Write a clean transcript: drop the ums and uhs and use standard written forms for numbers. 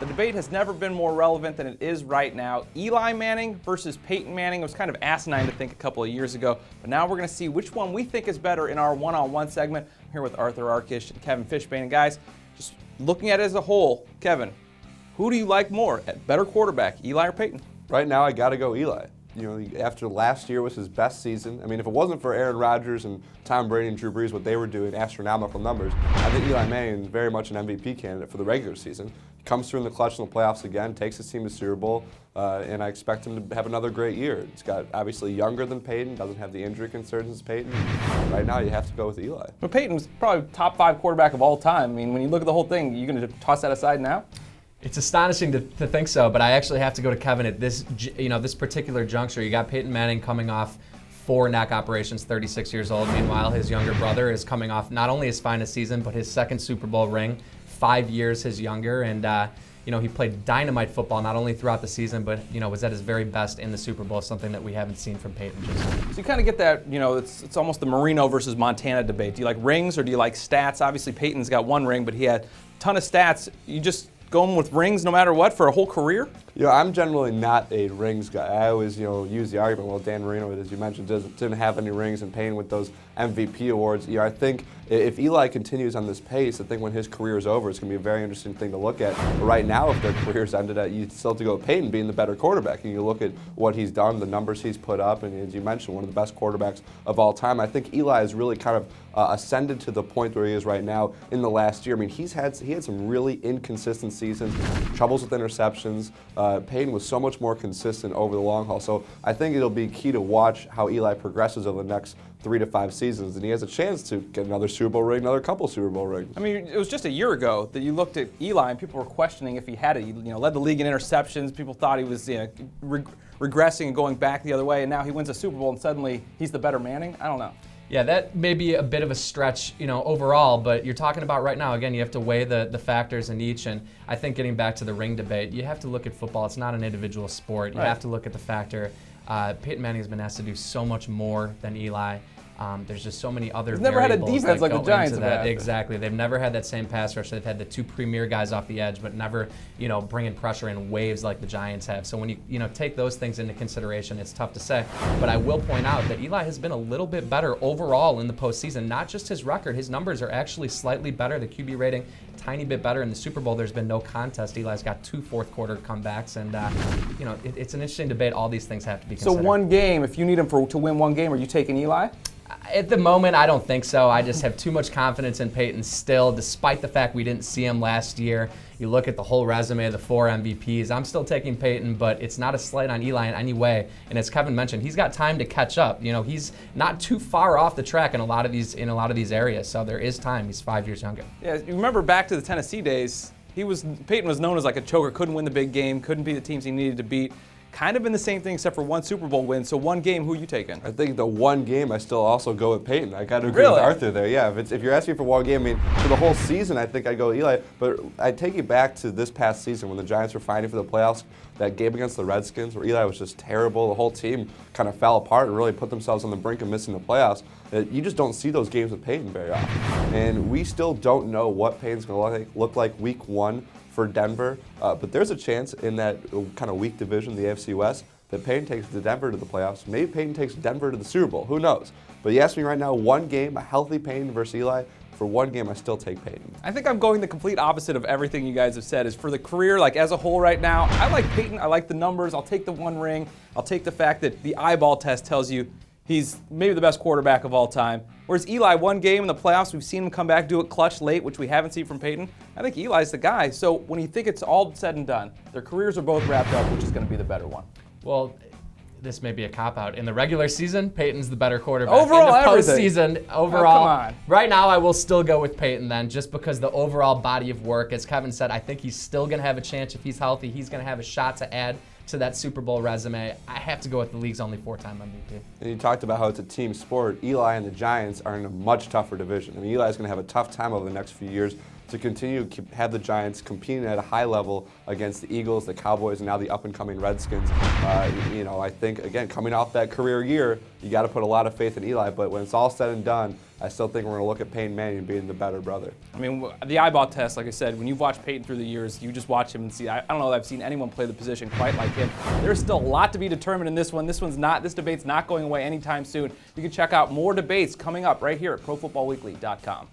The debate has never been more relevant than it is right now. Eli Manning versus Peyton Manning. It was kind of asinine to think a couple of years ago, but now we're going to see which one we think is better in our one-on-one segment. I'm here with Arthur Arkish and Kevin Fishbane. And guys, just looking at it as a whole, Kevin, who do you like more at better quarterback, Eli or Peyton? Right now, I got to go Eli. You know, after last year was his best season. I mean, if it wasn't for Aaron Rodgers and Tom Brady and Drew Brees, what they were doing, astronomical numbers, I think Eli Manning is very much an MVP candidate for the regular season. He comes through in the clutch in the playoffs again, takes his team to Super Bowl, and I expect him to have another great year. He's got obviously younger than Peyton, doesn't have the injury concerns as Peyton. Right now, you have to go with Eli. But Peyton's probably top 5 quarterback of all time. I mean, when you look at the whole thing, you're going to toss that aside now? It's astonishing to think so, but I actually have to go to Kevin at this, this particular juncture. You got Peyton Manning coming off 4 neck operations, 36 years old. Meanwhile, his younger brother is coming off not only his finest season, but his second Super Bowl ring, 5 years his younger, and he played dynamite football not only throughout the season, but was at his very best in the Super Bowl, something that we haven't seen from Peyton just yet. So you kind of get that, it's almost the Marino versus Montana debate. Do you like rings or do you like stats? Obviously, Peyton's got 1 ring, but he had a ton of stats. You just going with rings no matter what for a whole career? I'm generally not a rings guy. I always, use the argument, well, Dan Marino, as you mentioned, didn't have any rings, and Payne with those MVP awards. I think if Eli continues on this pace, I think when his career is over, it's going to be a very interesting thing to look at. But right now, if their careers ended at, you still have to go with Peyton being the better quarterback. And you look at what he's done, the numbers he's put up, and as you mentioned, one of the best quarterbacks of all time. I think Eli has really kind of ascended to the point where he is right now in the last year. I mean, he had some really inconsistent seasons, troubles with interceptions. Peyton was so much more consistent over the long haul. So I think it'll be key to watch how Eli progresses over the next 3 to 5 seasons, and he has a chance to get another Super Bowl ring, another couple Super Bowl rings. I mean, it was just a year ago that you looked at Eli and people were questioning if he had it. He led the league in interceptions. People thought he was regressing and going back the other way, and now he wins a Super Bowl and suddenly he's the better Manning? I don't know. Yeah, that may be a bit of a stretch, overall, but you're talking about right now, again, you have to weigh the factors in each, and I think getting back to the ring debate, you have to look at football. It's not an individual sport. You have to look at the factor. Peyton Manning has been asked to do so much more than Eli. There's just so many other He's never had a defense like the Giants have had. Exactly. They've never had that same pass rush. They've had the 2 premier guys off the edge, but never, bringing pressure in waves like the Giants have. So when you take those things into consideration, it's tough to say. But I will point out that Eli has been a little bit better overall in the postseason. Not just his record. His numbers are actually slightly better. The QB rating, a tiny bit better. In the Super Bowl, there's been no contest. Eli's got 2 fourth-quarter comebacks, and it's an interesting debate. All these things have to be considered. So one game, if you need him to win one game, are you taking Eli? At the moment, I don't think so. I just have too much confidence in Peyton still, despite the fact we didn't see him last year. You look at the whole resume of the 4 MVPs. I'm still taking Peyton, but it's not a slight on Eli in any way. And as Kevin mentioned, he's got time to catch up. He's not too far off the track in a lot of these areas. So there is time. He's 5 years younger. Yeah, you remember back to the Tennessee days. Peyton was known as like a choker, couldn't win the big game, couldn't beat the teams he needed to beat. Kind of been the same thing except for 1 Super Bowl win. So one game, who are you taking? I think the one game, I still also go with Peyton. I got to agree with Arthur there. Yeah, if you're asking for one game, I mean, for the whole season, I think I go Eli. But I take you back to this past season when the Giants were fighting for the playoffs. That game against the Redskins where Eli was just terrible. The whole team kind of fell apart and really put themselves on the brink of missing the playoffs. You just don't see those games with Peyton very often. And we still don't know what Peyton's going to look like week 1 for Denver. But there's a chance in that kind of weak division, the AFC West, that Peyton takes Denver to the playoffs. Maybe Peyton takes Denver to the Super Bowl. Who knows? But you ask me right now, one game, a healthy Peyton versus Eli. For one game, I still take Peyton. I think I'm going the complete opposite of everything you guys have said. Is for the career, like as a whole right now, I like Peyton. I like the numbers. I'll take the 1 ring. I'll take the fact that the eyeball test tells you he's maybe the best quarterback of all time. Whereas Eli, 1 game in the playoffs, we've seen him come back, do it clutch late, which we haven't seen from Peyton. I think Eli's the guy. So when you think it's all said and done, their careers are both wrapped up, which is going to be the better one? Well, this may be a cop-out. In the regular season, Peyton's the better quarterback. Overall, in the postseason, overall, come on. Right now I will still go with Peyton then, just because the overall body of work, as Kevin said, I think he's still going to have a chance if he's healthy. He's going to have a shot to add to that Super Bowl resume. I have to go with the league's only 4-time MVP. And you talked about how it's a team sport. Eli and the Giants are in a much tougher division. I mean, Eli's going to have a tough time over the next few years to continue to have the Giants competing at a high level against the Eagles, the Cowboys, and now the up-and-coming Redskins. You know, I think, again, coming off that career year, you got to put a lot of faith in Eli, but when it's all said and done, I still think we're going to look at Peyton Manning being the better brother. I mean, the eyeball test, like I said, when you've watched Peyton through the years, you just watch him and see. I don't know that I've seen anyone play the position quite like him. There's still a lot to be determined in this one. This debate's not going away anytime soon. You can check out more debates coming up right here at ProFootballWeekly.com.